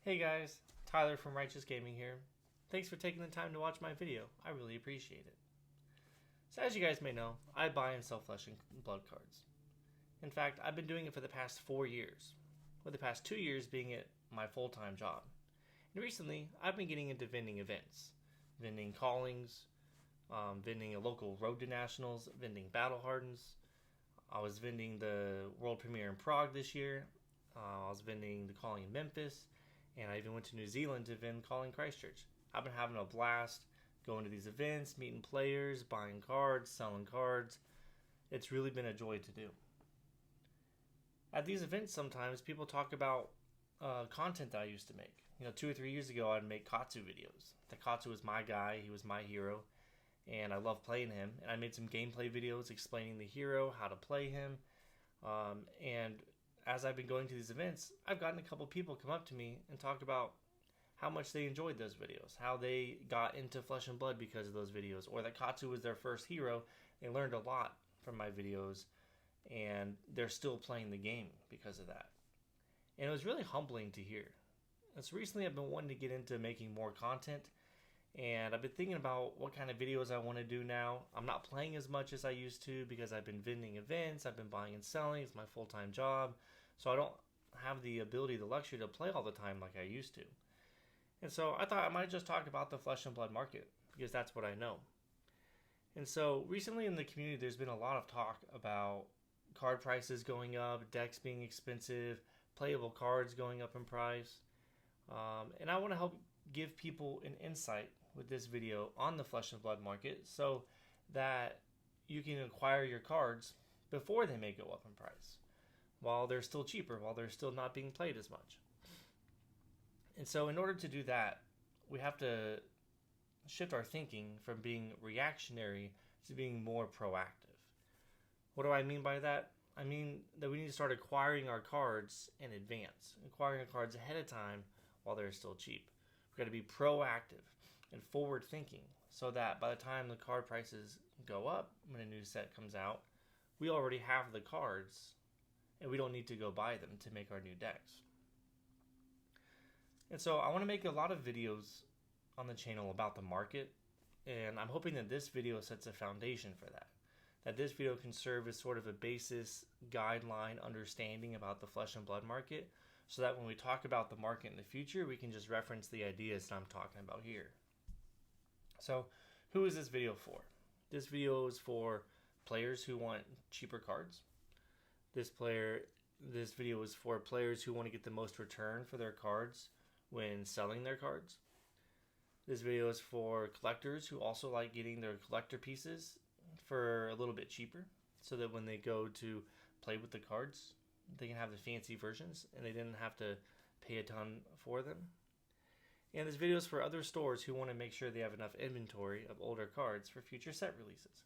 Hey guys, Tyler from Righteous Gaming here. Thanks for taking the time to watch my video. I really appreciate it. So as you guys may know, I buy and sell flesh and blood cards. In fact, I've been doing it for the past 4 years, with the past 2 years being it my full-time job. And recently, I've been getting into vending events, vending callings, vending a local road to nationals, vending battle hardens. I was vending the world premiere in Prague this year. I was vending the calling in Memphis. And I even went to New Zealand to vend calling Christchurch. I've been having a blast going to these events, meeting players, buying cards, selling cards. It's really been a joy to do. At these events, sometimes people talk about content that I used to make. 2 or 3 years ago, I'd make Katsu videos. The Katsu was my guy. He was my hero. And I love playing him. And I made some gameplay videos explaining the hero, how to play him. And as I've been going to these events, I've gotten a couple people come up to me and talk about how much they enjoyed those videos, how they got into Flesh and Blood because of those videos, or that Katsu was their first hero. They learned a lot from my videos, and they're still playing the game because of that. And it was really humbling to hear. And so recently I've been wanting to get into making more content, and I've been thinking about what kind of videos I want to do now. I'm not playing as much as I used to because I've been vending events, I've been buying and selling, it's my full-time job. So I don't have the ability, the luxury to play all the time like I used to. And so I thought I might just talk about the Flesh and Blood market because that's what I know. And so recently in the community, there's been a lot of talk about card prices going up, decks being expensive, playable cards going up in price. And I want to help give people an insight with this video on the Flesh and Blood market so that you can acquire your cards before they may go up in price, while they're still cheaper, while they're still not being played as much. And so in order to do that, we have to shift our thinking from being reactionary to being more proactive. What do I mean by that? I mean that we need to start acquiring our cards in advance, acquiring our cards ahead of time while they're still cheap. We've got to be proactive and forward thinking so that by the time the card prices go up, when a new set comes out, we already have the cards and we don't need to go buy them to make our new decks. And so I want to make a lot of videos on the channel about the market, and I'm hoping that this video sets a foundation for that. That this video can serve as sort of a basis, guideline, understanding about the Flesh and Blood market, so that when we talk about the market in the future, we can just reference the ideas that I'm talking about here. So, who is this video for? This video is for players who want cheaper cards. This video is for players who want to get the most return for their cards when selling their cards. This video is for collectors who also like getting their collector pieces for a little bit cheaper, so that when they go to play with the cards, they can have the fancy versions and they didn't have to pay a ton for them. And this video is for other stores who want to make sure they have enough inventory of older cards for future set releases.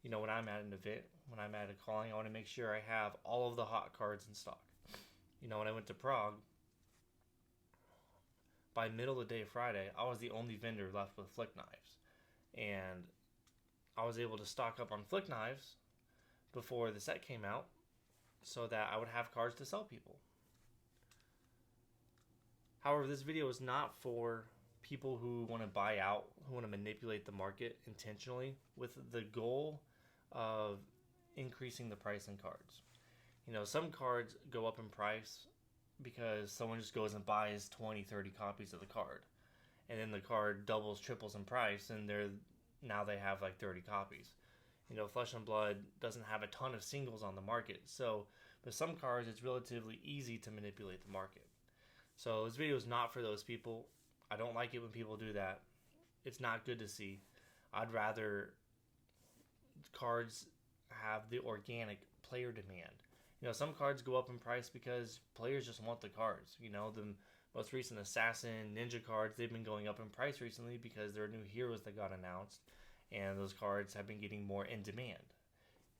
When I'm at an event, when I'm at a calling, I want to make sure I have all of the hot cards in stock. When I went to Prague, by middle of the day Friday, I was the only vendor left with flick knives. And I was able to stock up on flick knives before the set came out so that I would have cards to sell people. However, this video is not for people who want to buy out, who want to manipulate the market intentionally with the goal of increasing the price in cards. Some cards go up in price because someone just goes and buys 20, 30 copies of the card. And then the card doubles, triples in price, and now they have like 30 copies. Flesh and Blood doesn't have a ton of singles on the market. So with some cards, it's relatively easy to manipulate the market. So this video is not for those people. I don't like it when people do that. It's not good to see. I'd rather cards have the organic player demand. Some cards go up in price because players just want the cards. The most recent Assassin, Ninja cards, they've been going up in price recently because there are new heroes that got announced, and those cards have been getting more in demand.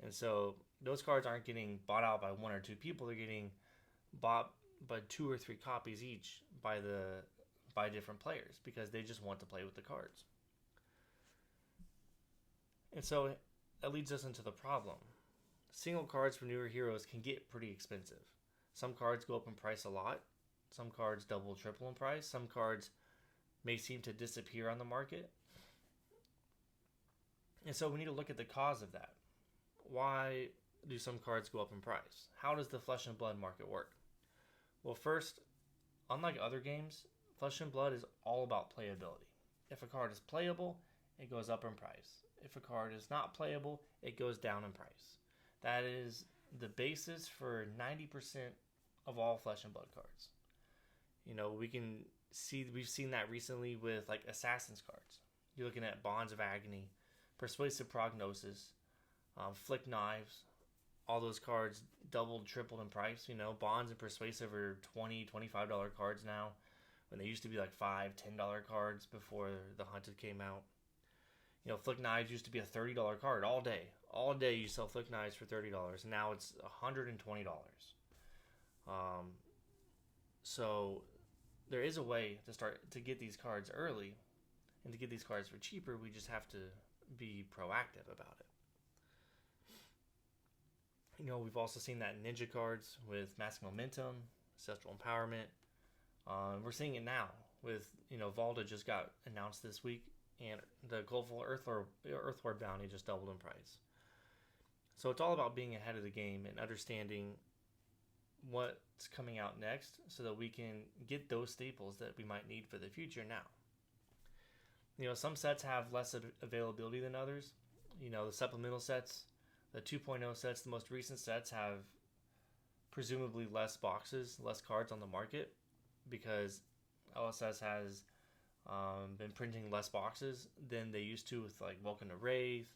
And so those cards aren't getting bought out by 1 or 2 people. They're getting bought by 2 or 3 copies each by different players because they just want to play with the cards. And so that leads us into the problem. Single cards for newer heroes can get pretty expensive. Some cards go up in price a lot, Some cards double, triple in price. Some cards may seem to disappear on the market. And so we need to look at the cause of that. Why do some cards go up in price? How does the Flesh and Blood market work? Well, first, unlike other games, Flesh and Blood is all about playability. If a card is playable, it goes up in price. If a card is not playable, it goes down in price. That is the basis for 90% of all Flesh and Blood cards. We've seen that recently with like Assassin's cards. You're looking at Bonds of Agony, Persuasive Prognosis, Flick Knives. All those cards doubled, tripled in price. Bonds and Persuasive are $20, $25 cards now, when they used to be like $5, $10 cards before the Hunted came out. Flick Knives used to be a $30 card all day. All day you sell Flick Knives for $30, and now it's $120. So there is a way to start to get these cards early, and to get these cards for cheaper, we just have to be proactive about it. We've also seen that in Ninja cards with Massive Momentum, Ancestral Empowerment. We're seeing it now with, Valda just got announced this week, and the Goldful Earthward Bounty just doubled in price. So it's all about being ahead of the game and understanding what's coming out next so that we can get those staples that we might need for the future now. Some sets have less availability than others. The supplemental sets, the 2.0 sets, the most recent sets have presumably less boxes, less cards on the market, because LSS has been printing less boxes than they used to with like Vulcan of Wraith,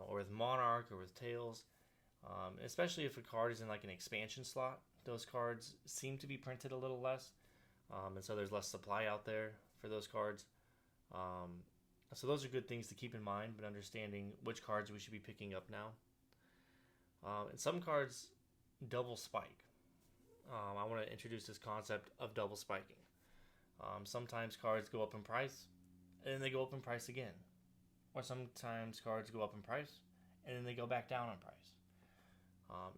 or with Monarch, or with Tails. Especially if a card is in like an expansion slot, those cards seem to be printed a little less, and so there's less supply out there for those cards. So those are good things to keep in mind, but understanding which cards we should be picking up now. And some cards double spike. I want to introduce this concept of double spiking. Sometimes cards go up in price, and then they go up in price again. Or sometimes cards go up in price, and then they go back down in price.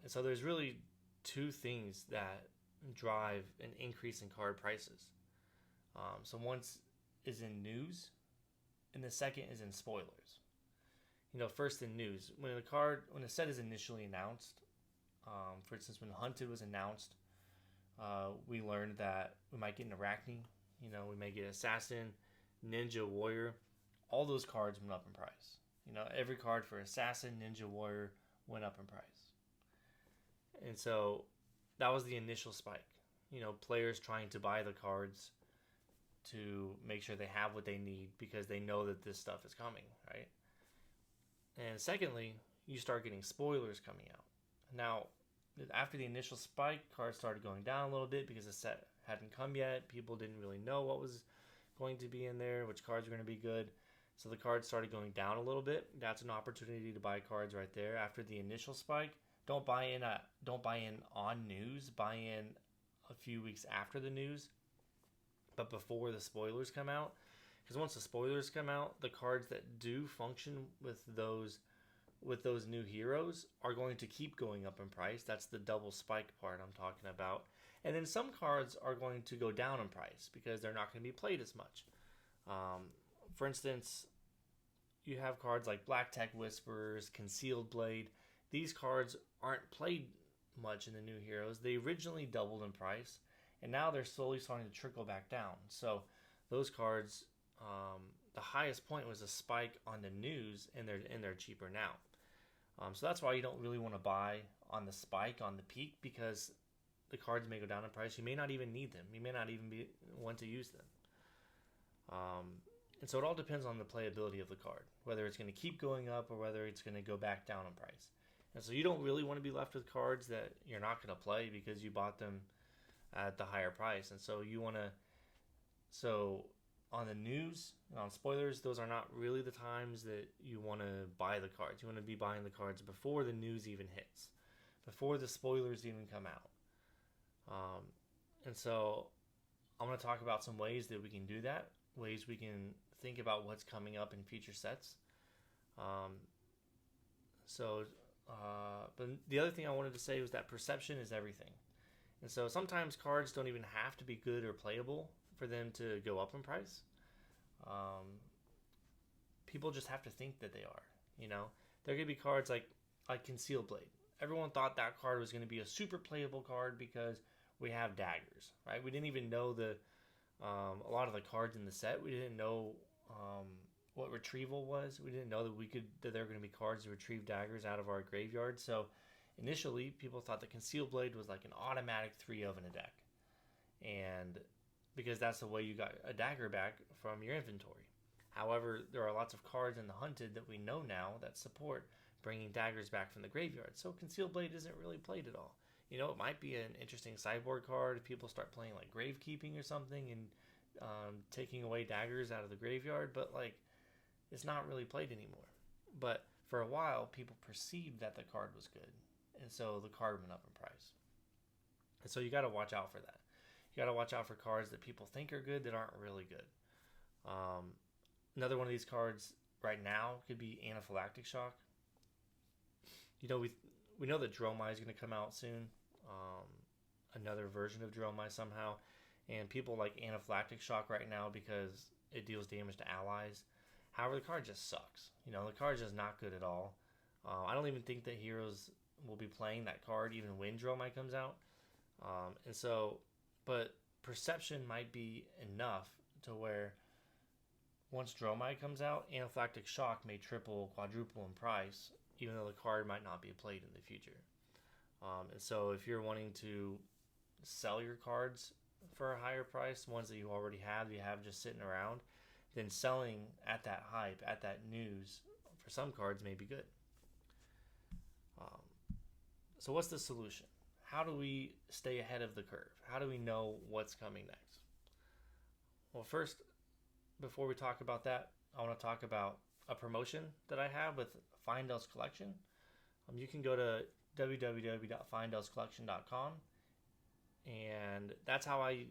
And so there's really two things that drive an increase in card prices. So one is in news, and the second is in spoilers. First in news, when a set is initially announced, for instance, when Hunted was announced, we learned that we might get an Arachne, we may get Assassin, Ninja, Warrior. All those cards went up in price. Every card for Assassin, Ninja, Warrior went up in price. And so that was the initial spike. Players trying to buy the cards to make sure they have what they need because they know that this stuff is coming, right? And secondly, you start getting spoilers coming out. Now, after the initial spike, cards started going down a little bit because the set hadn't come yet. People didn't really know what was going to be in there, which cards were going to be good. So the cards started going down a little bit. That's an opportunity to buy cards right there after the initial spike. Don't buy in on news. Buy in a few weeks after the news, but before the spoilers come out. Because once the spoilers come out, the cards that do function with those new heroes are going to keep going up in price. That's the double spike part I'm talking about. And then some cards are going to go down in price because they're not going to be played as much. For instance, you have cards like Black Tech Whisperers, Concealed Blade. These cards aren't played much in the new heroes. They originally doubled in price, and now they're slowly starting to trickle back down. So those cards, the highest point was a spike on the news, and they're cheaper now. So that's why you don't really want to buy on the spike, on the peak, because the cards may go down in price. You may not even need them. You may not even want to use them. And so it all depends on the playability of the card, whether it's going to keep going up or whether it's going to go back down in price. And so you don't really want to be left with cards that you're not going to play because you bought them at the higher price. And so you want to... So on the news and on spoilers, those are not really the times that you want to buy the cards. You want to be buying the cards before the news even hits, before the spoilers even come out. And so I'm going to talk about some ways that we can do that, ways we can think about what's coming up in future sets. But the other thing I wanted to say was that perception is everything. And so sometimes cards don't even have to be good or playable for them to go up in price. Um, People just have to think that they are. You know, there could be cards like Concealed Blade. Everyone thought that card was going to be a super playable card because we have daggers, right? We didn't even know a lot of the cards in the set. We didn't know what retrieval was. We didn't know that there were going to be cards to retrieve daggers out of our graveyard. So initially, people thought that Concealed Blade was like an automatic 3-of in a deck, and because that's the way you got a dagger back from your inventory. However, there are lots of cards in the Hunted that we know now that support bringing daggers back from the graveyard. So Concealed Blade isn't really played at all. You know, it might be an interesting sideboard card if people start playing like Gravekeeping or something and taking away daggers out of the graveyard, but like it's not really played anymore. But for a while, people perceived that the card was good, and so the card went up in price. And so you got to watch out for that. You got to watch out for cards that people think are good that aren't really good. Another one of these cards right now could be Anaphylactic Shock. You know, we know that Dromai is going to come out soon. Another version of Dromai somehow. And people like Anaphylactic Shock right now because it deals damage to allies. However, the card just sucks. You know, the card is just not good at all. I don't even think that heroes will be playing that card even when Dromai comes out. But perception might be enough to where once Dromai comes out, Anaphylactic Shock may triple, quadruple in price, even though the card might not be played in the future. And so if you're wanting to sell your cards for a higher price, ones that you already have, just sitting around, then selling at that hype, at that news, for some cards may be good. So what's the solution? How do we stay ahead of the curve? How do we know what's coming next? Well, first, before we talk about that, I want to talk about a promotion that I have with Feindel's Collection. You can go to www.feindelscollection.com, and that's how I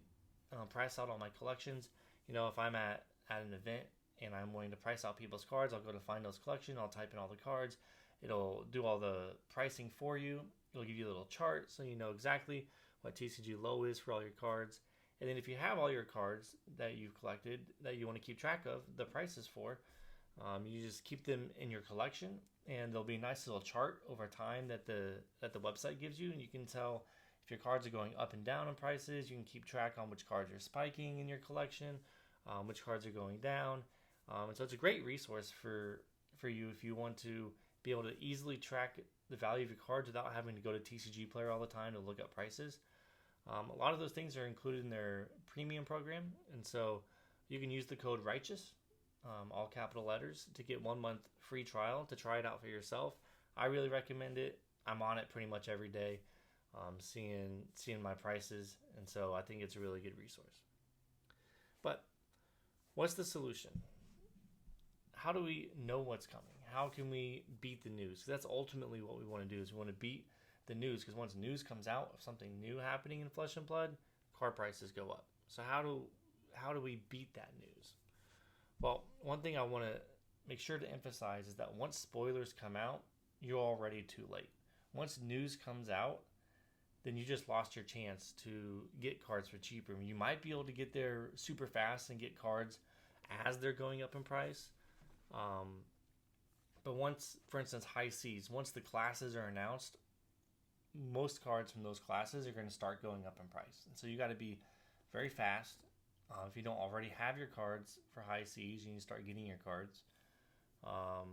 price out all my collections. You know, if I'm at an event and I'm wanting to price out people's cards, I'll go to Feindel's Collection, I'll type in all the cards, it'll do all the pricing for you, it'll give you a little chart so you know exactly what TCG low is for all your cards. And then if you have all your cards that you've collected that you want to keep track of the prices for, you just keep them in your collection, and there'll be a nice little chart over time that the website gives you, and you can tell if your cards are going up and down in prices. You can keep track on which cards are spiking in your collection, which cards are going down, and so it's a great resource for you if you want to be able to easily track the value of your cards without having to go to TCG Player all the time to look up prices. A lot of those things are included in their premium program, and so you can use the code RIGHTEOUS, all capital letters, to get 1 month free trial to try it out for yourself. I really recommend it. I'm on it pretty much every day, seeing my prices, and so I think it's a really good resource. But what's the solution? How do we know what's coming? How can we beat the news? Because that's ultimately what we want to do, is we want to beat the news, because once news comes out of something new happening in Flesh and Blood, card prices go up. So how do we beat that news? Well, one thing I want to make sure to emphasize is that once spoilers come out, you're already too late. Once news comes out, then you just lost your chance to get cards for cheaper. You might be able to get there super fast and get cards as they're going up in price. But once, for instance, High Seas, once the classes are announced, most cards from those classes are going to start going up in price. And so you got to be very fast. If you don't already have your cards for High Seas, you need to start getting your cards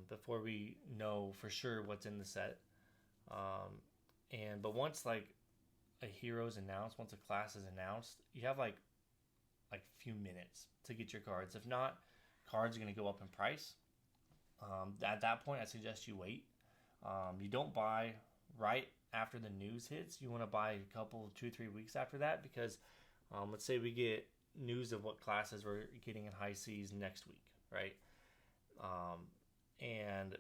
before we know for sure what's in the set. But once like a hero is announced, once a class is announced, you have like a few minutes to get your cards. If not, cards are going to go up in price. At that point, I suggest you wait. You don't buy right after the news hits. You want to buy a couple, 2-3 weeks after that, because let's say we get news of what classes we're getting in High Seas next week, right? And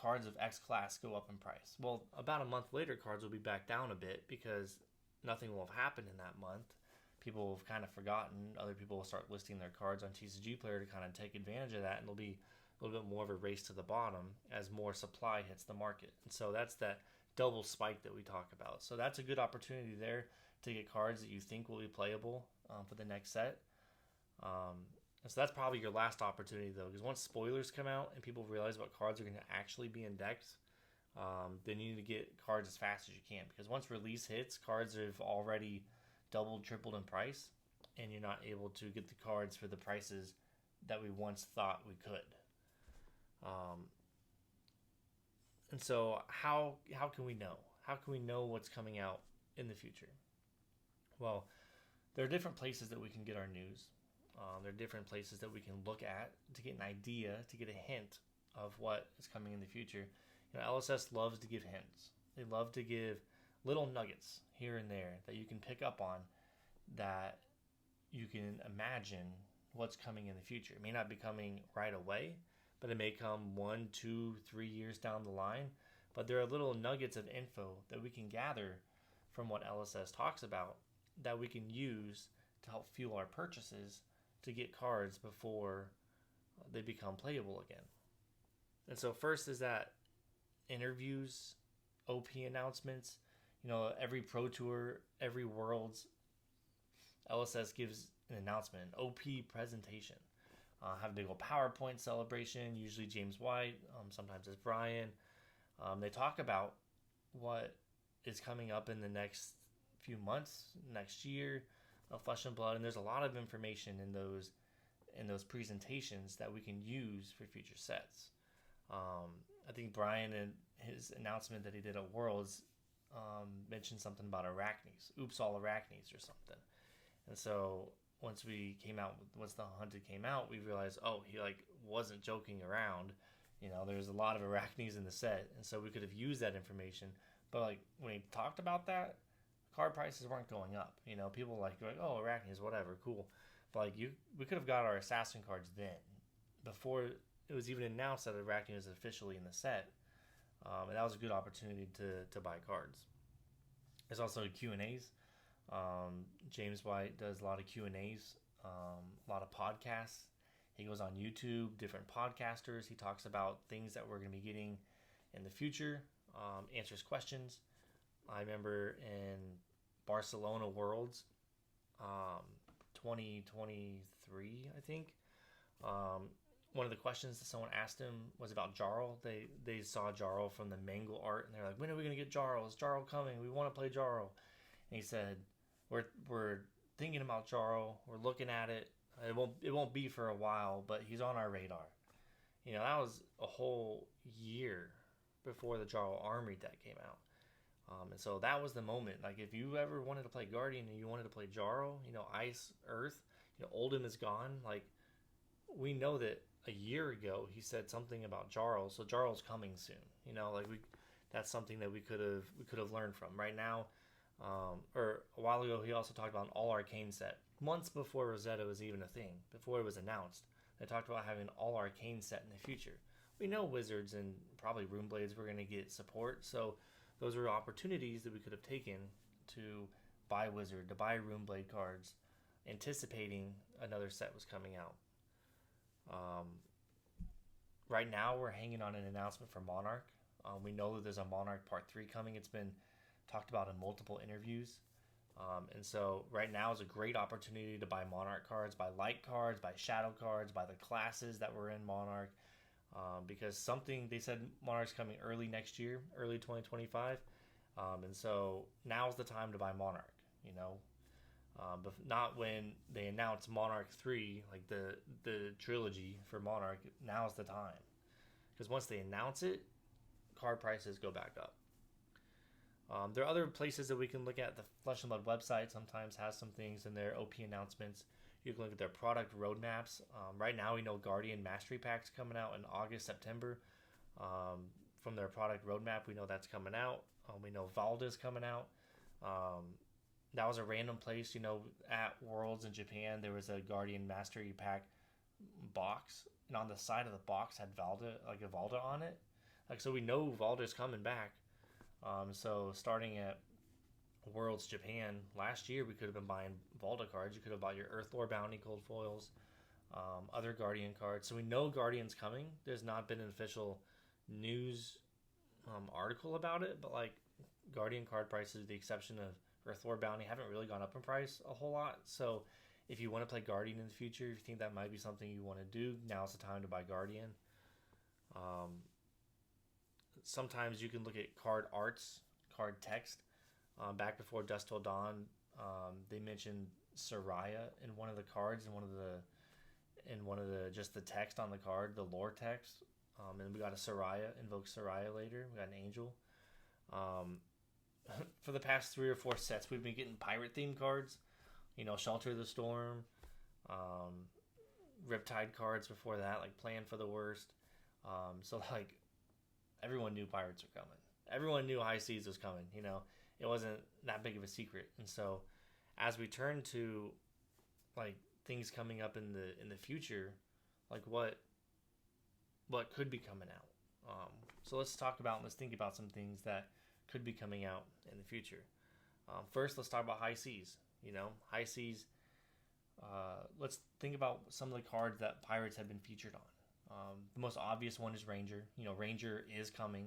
cards of X class go up in price. Well, about a month later, cards will be back down a bit because nothing will have happened in that month. People have kind of forgotten. Other people will start listing their cards on TCG Player to kind of take advantage of that, and there'll be a little bit more of a race to the bottom as more supply hits the market. And so that's that double spike that we talk about. So that's a good opportunity there to get cards that you think will be playable for the next set. So that's probably your last opportunity though, because once spoilers come out and people realize what cards are going to actually be in decks, then you need to get cards as fast as you can, because once release hits, cards have already doubled, tripled in price, and you're not able to get the cards for the prices that we once thought we could. And so how can we know? How can we know what's coming out in the future? Well, there are different places that we can get our news. There are different places that we can look at to get an idea, to get a hint of what is coming in the future. LSS loves to give hints. They love to give little nuggets here and there that you can pick up on, that you can imagine what's coming in the future. It may not be coming right away, but it may come 1, 2, 3 years down the line. But there are little nuggets of info that we can gather from what LSS talks about that we can use to help fuel our purchases to get cards before they become playable again. And so first is that interviews, OP announcements. Every Pro Tour, every Worlds, LSS gives an announcement, an OP presentation. Have a big old PowerPoint celebration, usually James White, sometimes it's Brian. They talk about what is coming up in the next few months, next year, of Flesh and Blood, and there's a lot of information in those presentations that we can use for future sets. I think Brian, in his announcement that he did at Worlds, mentioned something about Arachnes. Oops, all Arachnes or something. And so once the Hunted came out, we realized, he wasn't joking around. There's a lot of Arachnes in the set, and so we could have used that information. But when he talked about that, card prices weren't going up. People were like, Arachnes, whatever, cool. But we could have got our assassin cards then, before it was even announced that Arachne was officially in the set. And that was a good opportunity to buy cards. There's also Q&As. James White does a lot of Q&As, a lot of podcasts. He goes on YouTube, different podcasters. He talks about things that we're going to be getting in the future, answers questions. I remember in Barcelona Worlds 2023, I think, one of the questions that someone asked him was about Jarl. They saw Jarl from the Mangle art, and they're like, when are we going to get Jarl? Is Jarl coming? We want to play Jarl. And he said, we're thinking about Jarl. We're looking at it. It won't be for a while, but he's on our radar. That was a whole year before the Jarl Armory deck came out. And so that was the moment. If you ever wanted to play Guardian and you wanted to play Jarl, Ice, Earth, Oldhim is gone. We know that a year ago he said something about Jarl, so Jarl's coming soon. That's something that we could have learned from. Right now, or a while ago, he also talked about an all arcane set. Months before Rosetta was even a thing, before it was announced, they talked about having an all arcane set in the future. We know Wizards and probably Runeblades were going to get support, so those were opportunities that we could have taken to buy Wizard, to buy Runeblade cards, anticipating another set was coming out. Right now, we're hanging on an announcement for Monarch. We know that there's a Monarch Part 3 coming. It's been talked about in multiple interviews. And so right now is a great opportunity to buy Monarch cards, buy light cards, buy shadow cards, buy the classes that were in Monarch. Because they said Monarch's coming early next year, early 2025. And so now's the time to buy Monarch, but not when they announce Monarch 3, the trilogy for Monarch. Now's the time. Because once they announce it, card prices go back up. There are other places that we can look at. The Flesh and Blood website sometimes has some things in their OP announcements. You can look at their product roadmaps. Right now, we know Guardian Mastery Pack's coming out in August, September. From their product roadmap, we know that's coming out. We know Valda's coming out. That was a random place, at Worlds in Japan. There was a Guardian Mastery Pack box, and on the side of the box had Valda, a Valda on it. So we know Valda's coming back. So starting at Worlds Japan last year, we could have been buying Valda cards. You could have bought your Earthlore Bounty Cold Foils, other Guardian cards. So we know Guardian's coming. There's not been an official news article about it, but Guardian card prices, with the exception of Earthwar Bounty, haven't really gone up in price a whole lot. So if you want to play Guardian in the future, if you think that might be something you want to do, now's the time to buy Guardian. Um, Sometimes you can look at card arts, card text. Back before Dusk Till Dawn, they mentioned Soraya in one of the cards, in one of the just the text on the card, the lore text. And we got a Soraya, invoke Soraya later. We got an angel. Um, for the past 3 or 4 sets, we've been getting pirate themed cards. Shelter of the Storm, um, Riptide cards before that, like Plan for the Worst. So like everyone knew pirates were coming. Everyone knew High Seas was coming. It wasn't that big of a secret. And so as we turn to like things coming up in the future, like what could be coming out. So let's think about some things that could be coming out in the future. First, let's talk about High Seas. High Seas. Let's think about some of the cards that pirates have been featured on. The most obvious one is Ranger. Ranger is coming.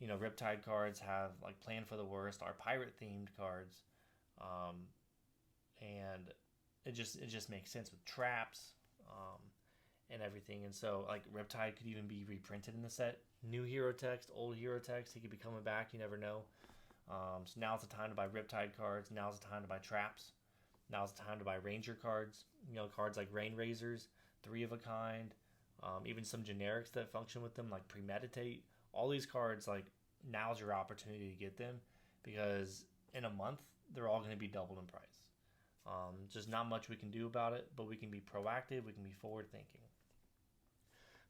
Riptide cards have like Plan for the Worst, are pirate themed cards, and it just makes sense with traps and everything. And so like Riptide could even be reprinted in the set. New hero text, old hero text. He could be coming back. You never know. So now's the time to buy Riptide cards. Now's the time to buy traps. Now's the time to buy Ranger cards. Cards like Rain Razors, 3 of a Kind. Even some generics that function with them, like Premeditate. All these cards, like, now's your opportunity to get them, because in a month they're all going to be doubled in price. Just not much we can do about it, but we can be proactive. We can be forward thinking.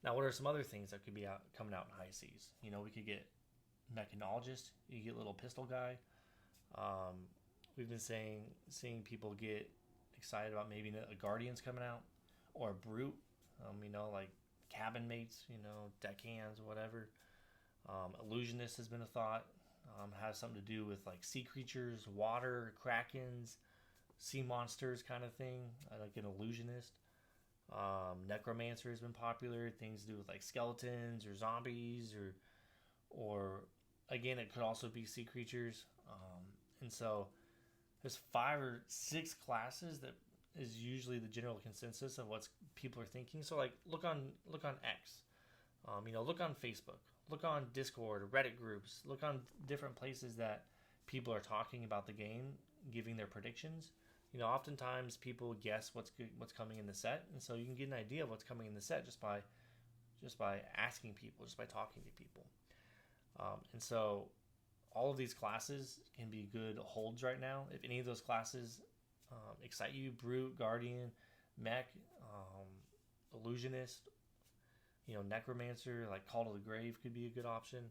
Now, what are some other things that could be coming out in High Seas? We could get Mechanologist. You get Little Pistol Guy. We've been seeing people get excited about maybe a Guardian's coming out, or a Brute. Like cabin mates, deckhands, whatever. Illusionist has been a thought. Has something to do with like sea creatures, water, krakens, sea monsters kind of thing. Like an illusionist. Necromancer has been popular. Things to do with like skeletons or zombies, or again, it could also be sea creatures. And so there's 5 or 6 classes that is usually the general consensus of what people are thinking. So like look on X, look on Facebook, look on Discord or Reddit groups, look on different places that people are talking about the game, giving their predictions. Oftentimes people guess what's coming in the set, and so you can get an idea of what's coming in the set just by asking people, just by talking to people. And so all of these classes can be good holds right now. If any of those classes excite you, Brute, Guardian, Mech, Illusionist, Necromancer, like Call to the Grave could be a good option.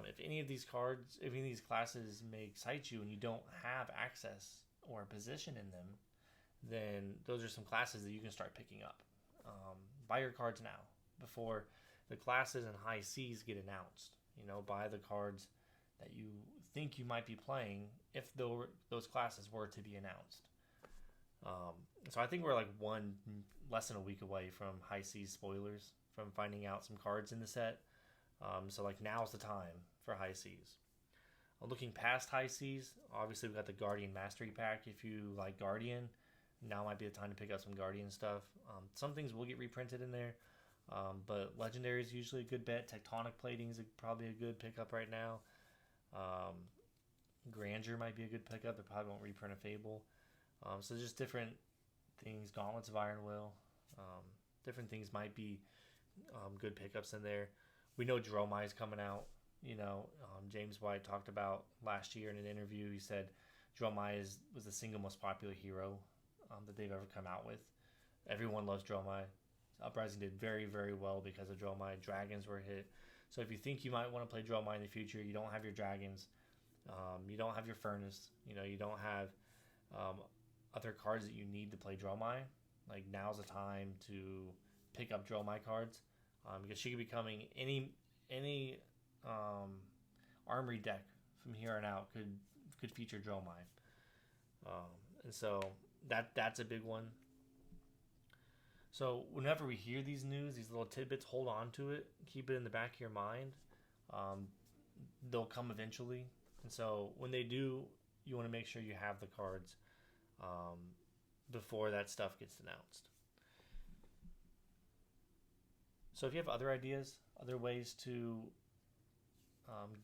If any of these classes may excite you and you don't have access or a position in them, then those are some classes that you can start picking up. Buy your cards now before the classes and High Seas get announced. Buy the cards that you think you might be playing if those classes were to be announced. So I think we're like less than a week away from High Seas spoilers, from finding out some cards in the set. So like now's the time for High Seas. Looking past High Seas, obviously we've got the Guardian Mastery Pack. If you like Guardian, now might be the time to pick up some Guardian stuff. Some things will get reprinted in there, but Legendary is usually a good bet. Tectonic Plating is probably a good pickup right now. Grandeur might be a good pickup. They probably won't reprint a Fable. So just different things. Gauntlets of Iron Will. Different things might be good pickups in there. We know Dromai is coming out. James White talked about last year in an interview. He said Dromai was the single most popular hero that they've ever come out with. Everyone loves Dromai. Uprising did very, very well because of Dromai. Dragons were hit. So if you think you might want to play Dromai in the future, you don't have your dragons, you don't have your furnace, you don't have other cards that you need to play Dromai, like now's the time to pick up Dromai cards, because she could be coming any armory deck from here on out could feature Dromai, and so that's a big one. So whenever we hear these news, these little tidbits, hold on to it. Keep it in the back of your mind. they'll come eventually. And so when they do, you want to make sure you have the cards um, before that stuff gets announced. So if you have other ideas, other ways to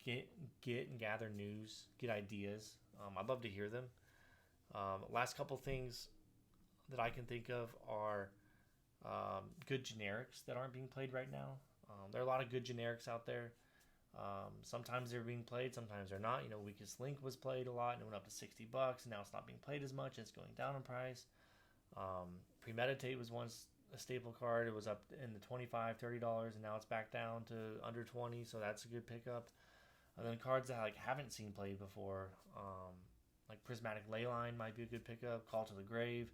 get and gather news, get ideas, I'd love to hear them. Last couple things that I can think of are good generics that aren't being played right now. There are a lot of good generics out there. Sometimes they're being played, sometimes they're not. Weakest Link was played a lot and it went up to $60, and now it's not being played as much. It's going down in price. Premeditate was once a staple card. It was up in the $25, $30, and now it's back down to under 20, so that's a good pickup. And then cards that I haven't seen played before, like Prismatic Leyline might be a good pickup. Call to the Grave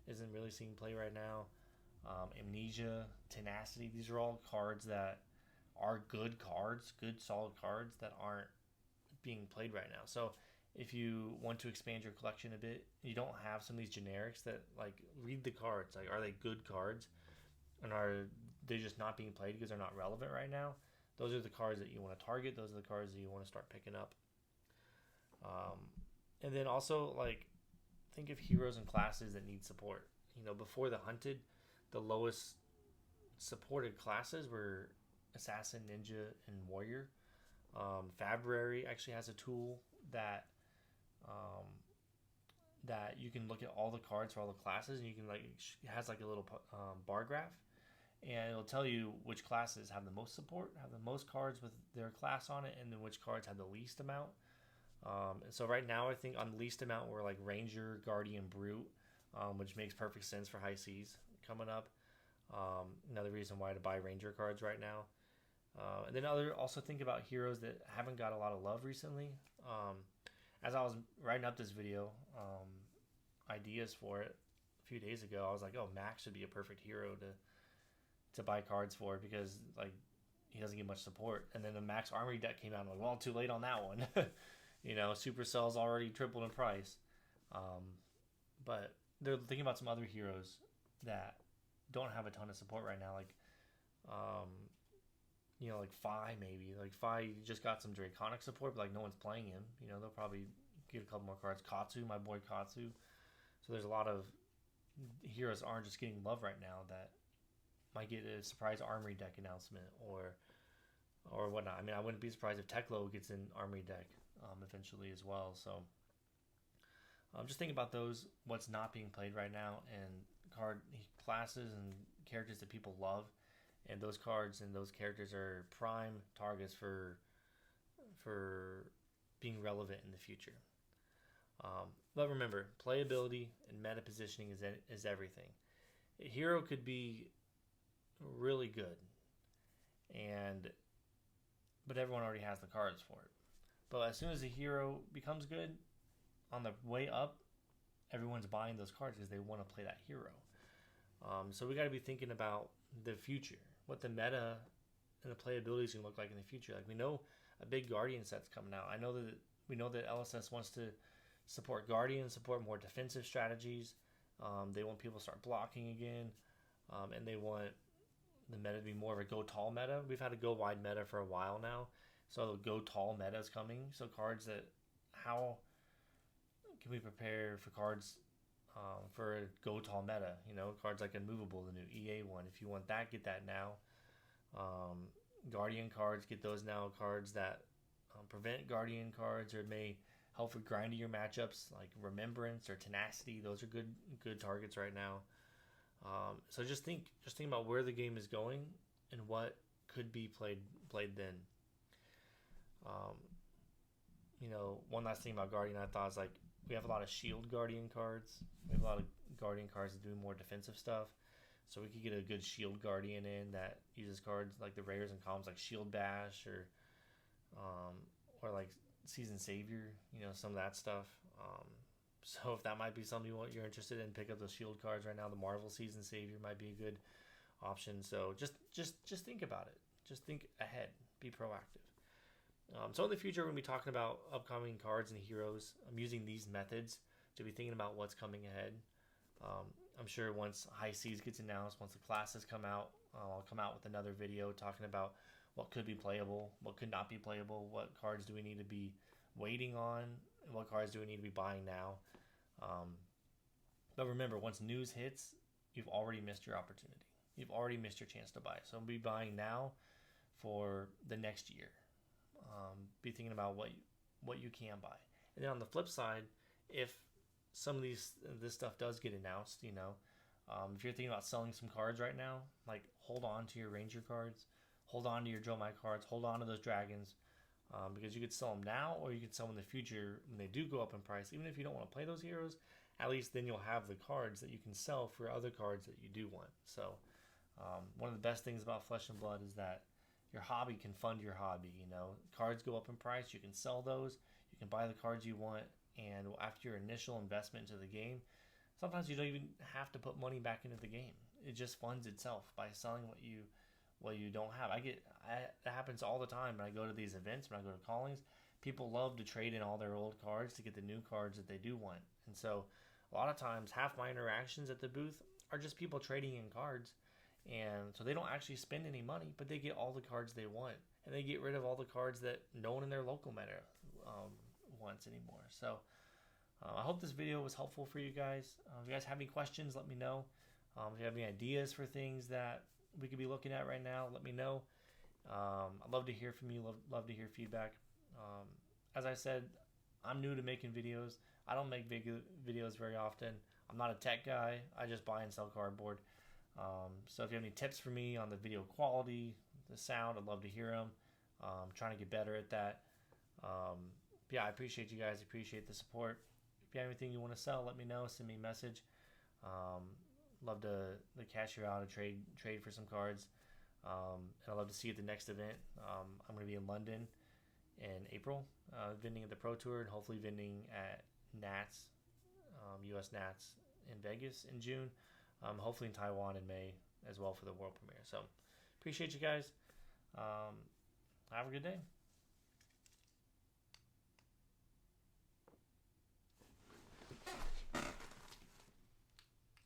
isn't really seeing play right now. Amnesia, Tenacity, these are all cards that are good cards, good solid cards that aren't being played right now. So if you want to expand your collection a bit, you don't have some of these generics that read the cards. Are they good cards, and are they just not being played because they're not relevant right now? Those are the cards that you want to target. Those are the cards that you want to start picking up. And then also think of heroes and classes that need support. Before the Hunted, the lowest supported classes were Assassin, Ninja, and Warrior. Fabrary actually has a tool that you can look at all the cards for all the classes, and you can it has a little bar graph, and it'll tell you which classes have the most support, have the most cards with their class on it, and then which cards have the least amount. And so right now I think on the least amount we're Ranger, Guardian, Brute, which makes perfect sense for high seas coming up. Another reason why to buy Ranger cards right now. And then also think about heroes that haven't got a lot of love recently. As I was writing up this video, ideas for it a few days ago, I was like, oh, Max would be a perfect hero to buy cards for, because he doesn't get much support. And then the Max Armory deck came out, and I'm well, too late on that one. Supercell's already tripled in price. But they're thinking about some other heroes that don't have a ton of support right now, Fi maybe. Fi just got some Draconic support, but no one's playing him. They'll probably get a couple more cards. Katsu, my boy Katsu. So there's a lot of heroes aren't just getting love right now that might get a surprise Armory deck announcement or whatnot. I wouldn't be surprised if Teklo gets an Armory deck eventually as well. So just think about what's not being played right now, and card classes and characters that people love. And those cards and those characters are prime targets for being relevant in the future. But remember, playability and meta positioning is everything. A hero could be really good, but everyone already has the cards for it. But as soon as a hero becomes good, on the way up, everyone's buying those cards because they want to play that hero. So we got to be thinking about the future, what the meta and the playability is going to look like in the future. We know a big Guardian set's coming out. We know that LSS wants to support Guardian, support more defensive strategies. They want people to start blocking again, and they want the meta to be more of a go tall meta. We've had a go wide meta for a while now, so the go tall meta is coming. So cards how can we prepare for cards for a go tall meta? Cards like Unmovable, the new EA one. If you want that, get that now. Guardian cards, get those now. Cards that prevent Guardian cards or may help with grinding your matchups, like Remembrance or Tenacity. Those are good targets right now. So just think about where the game is going and what could be played then. One last thing about Guardian I thought is we have a lot of Shield Guardian cards. We have a lot of Guardian cards that do more defensive stuff. So we could get a good Shield Guardian in that uses cards like the rares and commons like Shield Bash or Season Savior, some of that stuff. So if that might be something you're interested in, pick up those Shield cards right now. The Marvel Season Savior might be a good option. So just think about it. Just think ahead. Be proactive. So in the future, we're going to be talking about upcoming cards and heroes. I'm using these methods to be thinking about what's coming ahead. I'm sure once High Seas gets announced, once the classes come out, I'll come out with another video talking about what could be playable, what could not be playable, what cards do we need to be waiting on, and what cards do we need to be buying now. But remember, once news hits, you've already missed your opportunity. You've already missed your chance to buy. So be buying now for the next year. Be thinking about what you can buy. And then on the flip side, if some of this stuff does get announced, if you're thinking about selling some cards right now, like hold on to your Ranger cards, hold on to your Dromai cards, hold on to those Dragons, because you could sell them now or you could sell them in the future when they do go up in price. Even if you don't want to play those heroes, at least then you'll have the cards that you can sell for other cards that you do want. So one of the best things about Flesh and Blood is that your hobby can fund your hobby. Cards go up in price, you can sell those, you can buy the cards you want, and after your initial investment into the game, sometimes you don't even have to put money back into the game. It just funds itself by selling what you don't have. That happens all the time when I go to these events, when I go to callings. People love to trade in all their old cards to get the new cards that they do want. And so a lot of times half my interactions at the booth are just people trading in cards. And so they don't actually spend any money, but they get all the cards they want. And they get rid of all the cards that no one in their local meta wants anymore. So I hope this video was helpful for you guys. If you guys have any questions, let me know. If you have any ideas for things that we could be looking at right now, let me know. I'd love to hear from you. Love to hear feedback. As I said, I'm new to making videos. I don't make videos very often. I'm not a tech guy. I just buy and sell cardboard. So if you have any tips for me on the video quality, the sound, I'd love to hear them. I'm trying to get better at that. Yeah, I appreciate you guys. Appreciate the support. If you have anything you want to sell, let me know. Send me a message. Love to cash you out and trade for some cards. And I'd love to see you at the next event. I'm going to be in London in April, vending at the Pro Tour, and hopefully vending at Nats, US Nats in Vegas in June. Hopefully in Taiwan in May as well for the world premiere. So appreciate you guys. Have a good day.